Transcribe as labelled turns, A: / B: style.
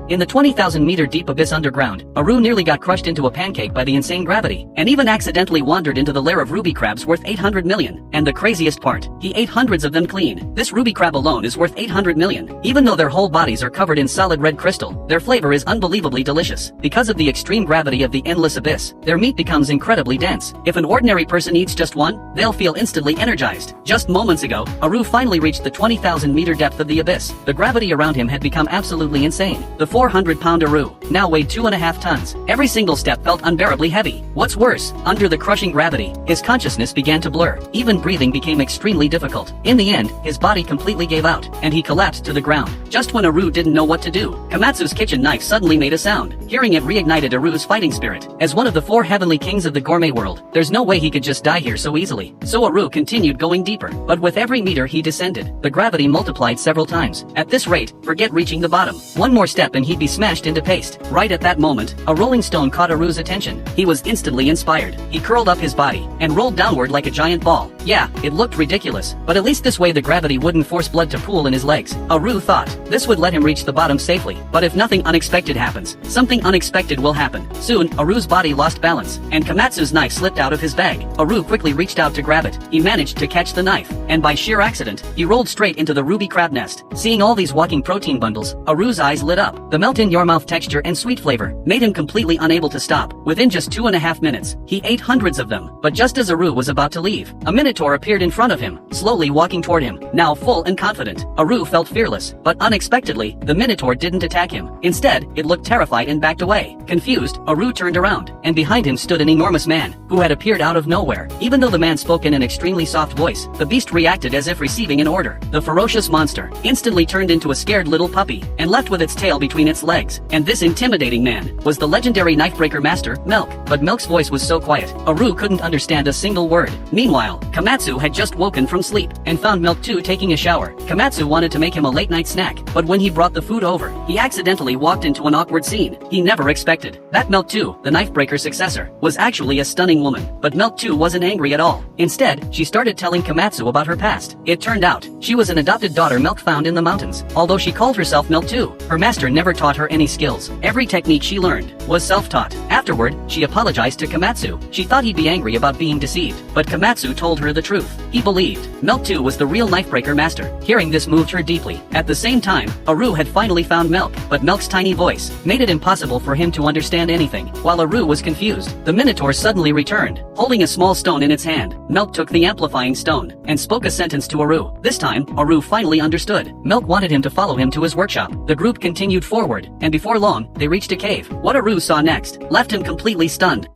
A: In the 20,000-meter deep abyss underground, Aru nearly got crushed into a pancake by the insane gravity, and even accidentally wandered into the lair of ruby crabs worth 800 million. And the craziest part, he ate hundreds of them clean. This ruby crab alone is worth 800 million. Even though their whole bodies are covered in solid red crystal, their flavor is unbelievably delicious. Because of the extreme gravity of the endless abyss, their meat becomes incredibly dense. If an ordinary person eats just one, they'll feel instantly energized. Just moments ago, Aru finally reached the 20,000-meter depth of the abyss. The gravity around him had become absolutely insane. The 400-pound Aru now weighed 2.5 tons. Every single step felt unbearably heavy. What's worse, under the crushing gravity, his consciousness began to blur. Even breathing became extremely difficult. In the end, his body completely gave out, and he collapsed to the ground. Just when Aru didn't know what to do, Komatsu's kitchen knife suddenly made a sound. Hearing it reignited Aru's fighting spirit. As one of the 4 heavenly kings of the gourmet world, there's no way he could just die here so easily. So Aru continued going deeper. But with every meter he descended, the gravity multiplied several times. At this rate, forget reaching the bottom. One more step and he'd be smashed into paste. Right at that moment, a rolling stone caught Aru's attention. He was instantly inspired. He curled up his body and rolled downward like a giant ball. Yeah, it looked ridiculous, but at least this way the gravity wouldn't force blood to pool in his legs. Aru thought this would let him reach the bottom safely. But if nothing unexpected happens, something unexpected will happen. Soon, Aru's body lost balance, and Komatsu's knife slipped out of hhis bag. Aru quickly reached out to grab it. He managed to catch the knife, and by sheer accident, he rolled straight into the ruby crab nest. Seeing all these walking protein bundles, Aru's eyes lit up. The melt-in-your-mouth texture and sweet flavor made him completely unable to stop. Within just 2.5 minutes, he ate hundreds of them. But just as Aru was about to leave, a minotaur appeared in front of him, slowly walking toward him. Now full and confident, Aru felt fearless, but unexpectedly, the minotaur didn't attack him. Instead, it looked terrified and backed away. Confused, Aru turned around, and behind him stood an enormous man, who had appeared out of nowhere. Even though the man spoke in an extremely soft voice, the beast reacted as if receiving an order. The ferocious monster instantly turned into a scared little puppy, and left with its tail between its legs. And this intimidating man was the legendary knifebreaker master, Milk. But Milk's voice was so quiet, Aru couldn't understand a single word. Meanwhile, Komatsu had just woken from sleep, and found Milk too taking a shower. Komatsu wanted to make him a late-night snack, but when he brought the food over, he accidentally walked into an awkward scene he never expected. That Milk 2, the knifebreaker's successor, was actually a stunning woman. But Milk 2 wasn't angry at all. Instead, she started telling Komatsu about her past. It turned out, she was an adopted daughter Milk found in the mountains. Although she called herself Milk 2, her master never taught her any skills. Every technique she learned was self-taught. Afterward, she apologized to Komatsu. She thought he'd be angry about being deceived, but Komatsu told her the truth. He believed Milk 2 was the real knifebreaker master. Hearing this moved her deeply. At the same time, Aru had finally found Milk, but Milk's tiny voice made it impossible for him to understand anything. While Aru was confused, the minotaur suddenly returned, holding a small stone in its hand. Milk took the amplifying stone and spoke a sentence to Aru. This time, Aru finally understood. Milk wanted him to follow him to his workshop. The group continued forward, and before long, they reached a cave. What Aru saw next left him completely stunned.